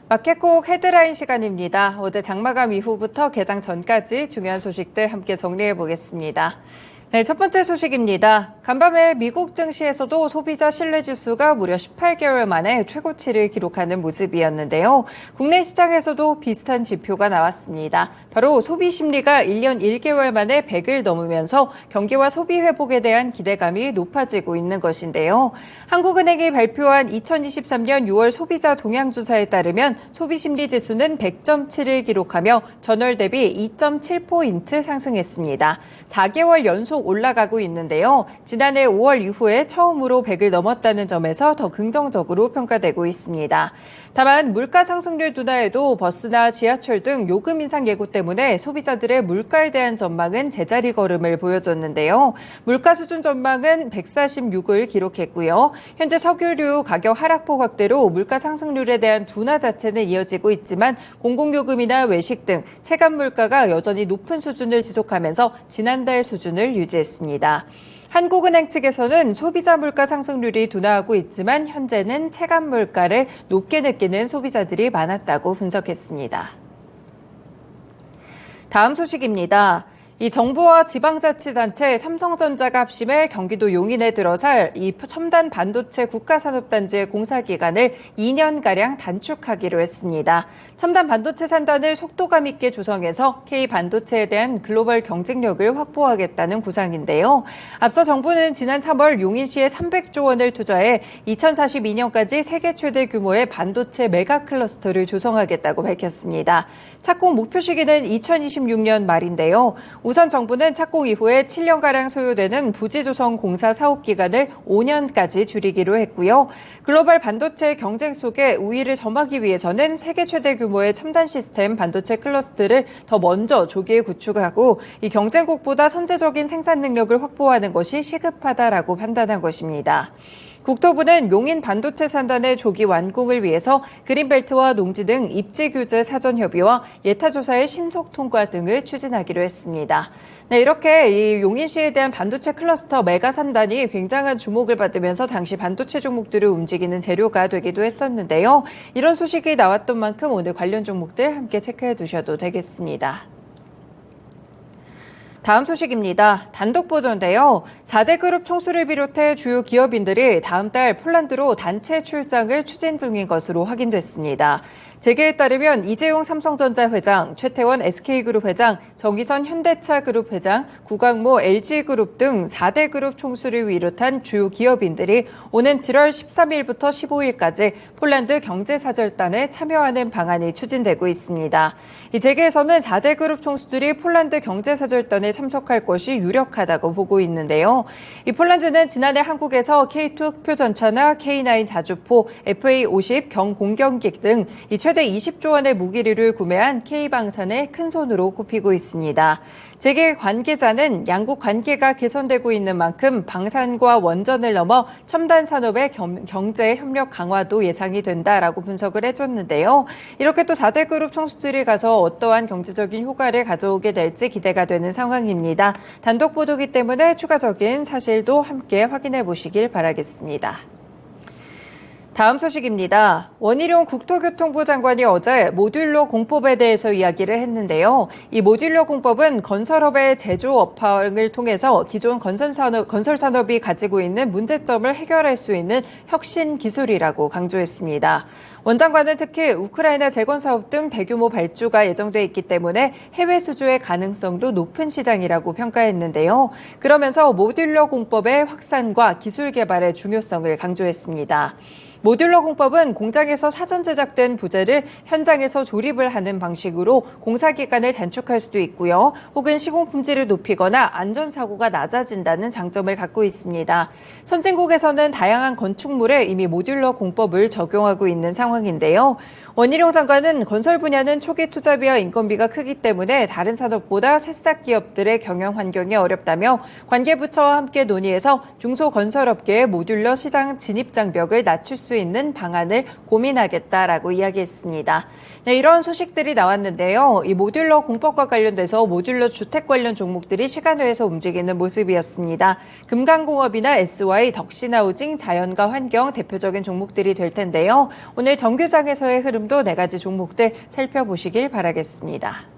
마켓콕 헤드라인 시간입니다. 어제 장마감 이후부터 개장 전까지 중요한 소식들 함께 정리해 보겠습니다. 네, 첫 번째 소식입니다. 간밤에 미국 증시에서도 소비자 신뢰지수가 무려 18개월 만에 최고치를 기록하는 모습이었는데요. 국내 시장에서도 비슷한 지표가 나왔습니다. 바로 소비 심리가 1년 1개월 만에 100을 넘으면서 경기와 소비 회복에 대한 기대감이 높아지고 있는 것인데요. 한국은행이 발표한 2023년 6월 소비자 동향조사에 따르면 소비 심리 지수는 100.7을 기록하며 전월 대비 2.7포인트 상승했습니다. 4개월 연속 올라가고 있는데요. 지난해 5월 이후에 처음으로 100을 넘었다는 점에서 더 긍정적으로 평가되고 있습니다. 다만 물가 상승률 둔화에도 버스나 지하철 등 요금 인상 예고 때문에 소비자들의 물가에 대한 전망은 제자리 걸음을 보여줬는데요. 물가 수준 전망은 146을 기록했고요. 현재 석유류 가격 하락폭 확대로 물가 상승률에 대한 둔화 자체는 이어지고 있지만 공공요금이나 외식 등 체감 물가가 여전히 높은 수준을 지속하면서 지난달 수준을 유지했습니다. 한국은행 측에서는 소비자 물가 상승률이 둔화하고 있지만 현재는 체감 물가를 높게 느끼는 소비자들이 많았다고 분석했습니다. 다음 소식입니다. 이 정부와 지방자치단체 삼성전자가 합심해 경기도 용인에 들어설 이 첨단 반도체 국가산업단지의 공사기간을 2년가량 단축하기로 했습니다. 첨단 반도체 산단을 속도감 있게 조성해서 K반도체에 대한 글로벌 경쟁력을 확보하겠다는 구상인데요. 앞서 정부는 지난 3월 용인시에 300조 원을 투자해 2042년까지 세계 최대 규모의 반도체 메가 클러스터를 조성하겠다고 밝혔습니다. 착공 목표 시기는 2026년 말인데요. 우선 정부는 착공 이후에 7년가량 소요되는 부지 조성 공사 사업 기간을 5년까지 줄이기로 했고요. 글로벌 반도체 경쟁 속에 우위를 점하기 위해서는 세계 최대 규모의 첨단 시스템 반도체 클러스터를 더 먼저 조기에 구축하고 이 경쟁국보다 선제적인 생산 능력을 확보하는 것이 시급하다라고 판단한 것입니다. 국토부는 용인 반도체 산단의 조기 완공을 위해서 그린벨트와 농지 등 입지 규제 사전 협의와 예타 조사의 신속 통과 등을 추진하기로 했습니다. 네, 이렇게 이 용인시에 대한 반도체 클러스터 메가 산단이 굉장한 주목을 받으면서 당시 반도체 종목들을 움직이는 재료가 되기도 했었는데요. 이런 소식이 나왔던 만큼 오늘 관련 종목들 함께 체크해 두셔도 되겠습니다. 다음 소식입니다. 단독 보도인데요. 4대 그룹 총수를 비롯해 주요 기업인들이 다음 달 폴란드로 단체 출장을 추진 중인 것으로 확인됐습니다. 재계에 따르면 이재용 삼성전자 회장, 최태원 SK그룹 회장, 정의선 현대차 그룹 회장, 구광모 LG그룹 등 4대 그룹 총수를 비롯한 주요 기업인들이 오는 7월 13일부터 15일까지 폴란드 경제사절단에 참여하는 방안이 추진되고 있습니다. 이 재계에서는 4대 그룹 총수들이 폴란드 경제사절단에 참석할 것이 유력하다고 보고 있는데요. 이 폴란드는 지난해 한국에서 K2 흑표전차나 K9 자주포, FA50 경공격기 등 최대 20조 원의 무기를 구매한 K방산의 큰손으로 꼽히고 있습니다. 재계 관계자는 양국 관계가 개선되고 있는 만큼 방산과 원전을 넘어 첨단 산업의 경제 협력 강화도 예상이 된다라고 분석을 해줬는데요. 이렇게 또 4대 그룹 총수들이 가서 어떠한 경제적인 효과를 가져오게 될지 기대가 되는 상황입니다. 단독 보도기 때문에 추가적인 사실도 함께 확인해 보시길 바라겠습니다. 다음 소식입니다. 원희룡 국토교통부 장관이 어제 모듈러 공법에 대해서 이야기를 했는데요. 이 모듈러 공법은 건설업의 제조 업황을 통해서 기존 건설산업이 가지고 있는 문제점을 해결할 수 있는 혁신 기술이라고 강조했습니다. 원 장관은 특히 우크라이나 재건 사업 등 대규모 발주가 예정돼 있기 때문에 해외 수주의 가능성도 높은 시장이라고 평가했는데요. 그러면서 모듈러 공법의 확산과 기술 개발의 중요성을 강조했습니다. 모듈러 공법은 공장에서 사전 제작된 부재를 현장에서 조립을 하는 방식으로 공사 기간을 단축할 수도 있고요. 혹은 시공 품질을 높이거나 안전사고가 낮아진다는 장점을 갖고 있습니다. 선진국에서는 다양한 건축물에 이미 모듈러 공법을 적용하고 있는 상황인데요. 원희룡 장관은 건설 분야는 초기 투자비와 인건비가 크기 때문에 다른 산업보다 새싹 기업들의 경영 환경이 어렵다며 관계부처와 함께 논의해서 중소건설업계의 모듈러 시장 진입 장벽을 낮출 수 있는 방안을 고민하겠다라고 이야기했습니다. 네, 이런 소식들이 나왔는데요. 이 모듈러 공법과 관련돼서 모듈러 주택 관련 종목들이 시간외에서 움직이는 모습이었습니다. 금강공업이나 SY, 덕신하우징, 자연과 환경 대표적인 종목들이 될 텐데요. 오늘 정규장에서의 흐름 흐름도 4가지 종목들 살펴보시길 바라겠습니다.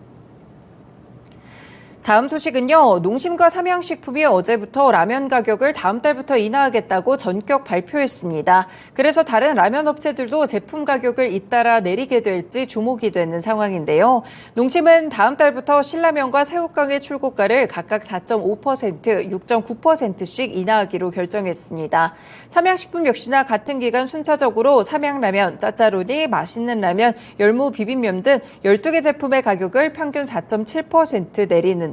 다음 소식은요. 농심과 삼양식품이 어제부터 라면 가격을 다음 달부터 인하하겠다고 전격 발표했습니다. 그래서 다른 라면 업체들도 제품 가격을 잇따라 내리게 될지 주목이 되는 상황인데요. 농심은 다음 달부터 신라면과 새우깡의 출고가를 각각 4.5%, 6.9%씩 인하하기로 결정했습니다. 삼양식품 역시나 같은 기간 순차적으로 삼양라면, 짜짜로니, 맛있는 라면, 열무 비빔면 등 12개 제품의 가격을 평균 4.7% 내리는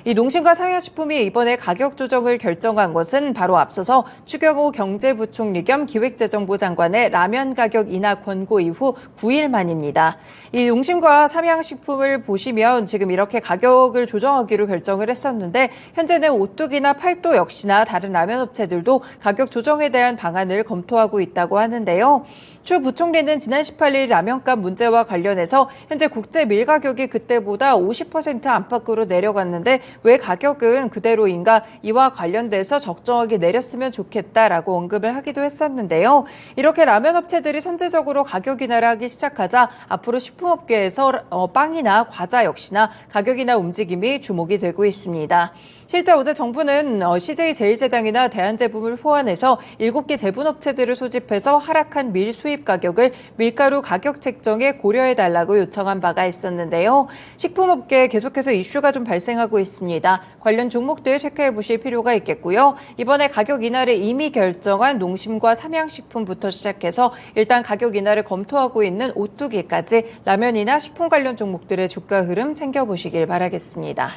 이 농심과 삼양식품이 이번에 가격 조정을 결정한 것은 바로 앞서서 추경호 경제부총리 겸 기획재정부 장관의 라면 가격 인하 권고 이후 9일 만입니다. 이 농심과 삼양식품을 보시면 지금 이렇게 가격을 조정하기로 결정을 했었는데 현재는 오뚜기나 팔도 역시나 다른 라면 업체들도 가격 조정에 대한 방안을 검토하고 있다고 하는데요. 추 부총리는 지난 18일 라면값 문제와 관련해서 현재 국제 밀 가격이 그때보다 50% 안팎으로 내려갔는데 왜 가격은 그대로인가, 이와 관련돼서 적정하게 내렸으면 좋겠다라고 언급을 하기도 했었는데요. 이렇게 라면 업체들이 선제적으로 가격 인하를 하기 시작하자 앞으로 식품업계에서 빵이나 과자 역시나 가격 인하 움직임이 주목이 되고 있습니다. 실제 어제 정부는 CJ제일제당이나 대한제품을 포함해서 7개 제분업체들을 소집해서 하락한 밀 수입 가격을 밀가루 가격 책정에 고려해달라고 요청한 바가 있었는데요. 식품업계에 계속해서 이슈가 좀 발생하고 있습니다. 관련 종목들 체크해 보실 필요가 있겠고요. 이번에 가격 인하를 이미 결정한 농심과 삼양식품부터 시작해서 일단 가격 인하를 검토하고 있는 오뚜기까지 라면이나 식품 관련 종목들의 주가 흐름 챙겨보시길 바라겠습니다.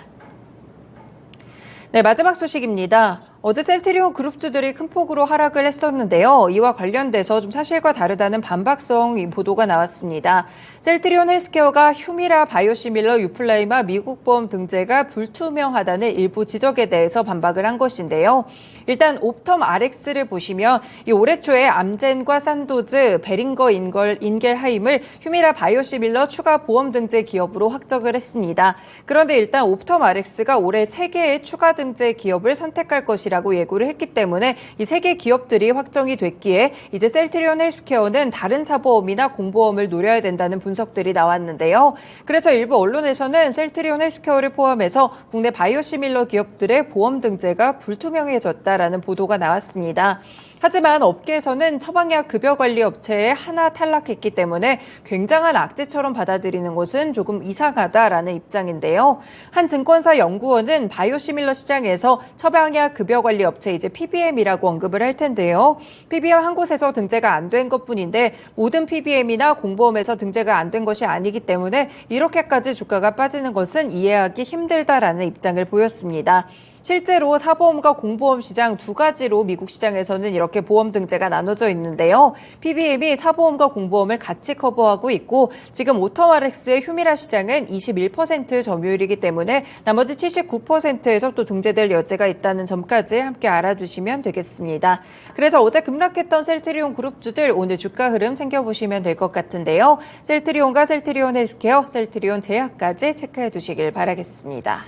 네, 마지막 소식입니다. 어제 셀트리온 그룹주들이 큰 폭으로 하락을 했었는데요. 이와 관련돼서 좀 사실과 다르다는 반박성 보도가 나왔습니다. 셀트리온 헬스케어가 휴미라 바이오시밀러 유플라이마 미국 보험 등재가 불투명하다는 일부 지적에 대해서 반박을 한 것인데요. 일단 옵텀 RX를 보시면 이 올해 초에 암젠과 산도즈, 베링거 인겔하임을 휴미라 바이오시밀러 추가 보험 등재 기업으로 확정을 했습니다. 그런데 일단 옵텀 RX가 올해 3개의 추가 등재 기업을 선택할 것이라 라고 예고를 했기 때문에 이 3개 기업들이 확정이 됐기에 이제 셀트리온 헬스케어는 다른 사보험이나 공보험을 노려야 된다는 분석들이 나왔는데요. 그래서 일부 언론에서는 셀트리온 헬스케어를 포함해서 국내 바이오시밀러 기업들의 보험 등재가 불투명해졌다라는 보도가 나왔습니다. 하지만 업계에서는 처방약 급여관리 업체에 하나 탈락했기 때문에 굉장한 악재처럼 받아들이는 것은 조금 이상하다라는 입장인데요. 한 증권사 연구원은 바이오시밀러 시장에서 처방약 급여관리 업체 이제 PBM이라고 언급을 할 텐데요. PBM 한 곳에서 등재가 안 된 것뿐인데 모든 PBM이나 공보험에서 등재가 안 된 것이 아니기 때문에 이렇게까지 주가가 빠지는 것은 이해하기 힘들다라는 입장을 보였습니다. 실제로 사보험과 공보험 시장 두 가지로 미국 시장에서는 이렇게 보험 등재가 나눠져 있는데요. PBM이 사보험과 공보험을 같이 커버하고 있고 지금 오터마렉스의 휴미라 시장은 21% 점유율이기 때문에 나머지 79%에서 또 등재될 여지가 있다는 점까지 함께 알아두시면 되겠습니다. 그래서 어제 급락했던 셀트리온 그룹주들 오늘 주가 흐름 챙겨보시면 될 것 같은데요. 셀트리온과 셀트리온 헬스케어, 셀트리온 제약까지 체크해 두시길 바라겠습니다.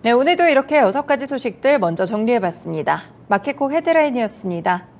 네, 오늘도 이렇게 6가지 소식들 먼저 정리해봤습니다. 마켓콕 헤드라인이었습니다.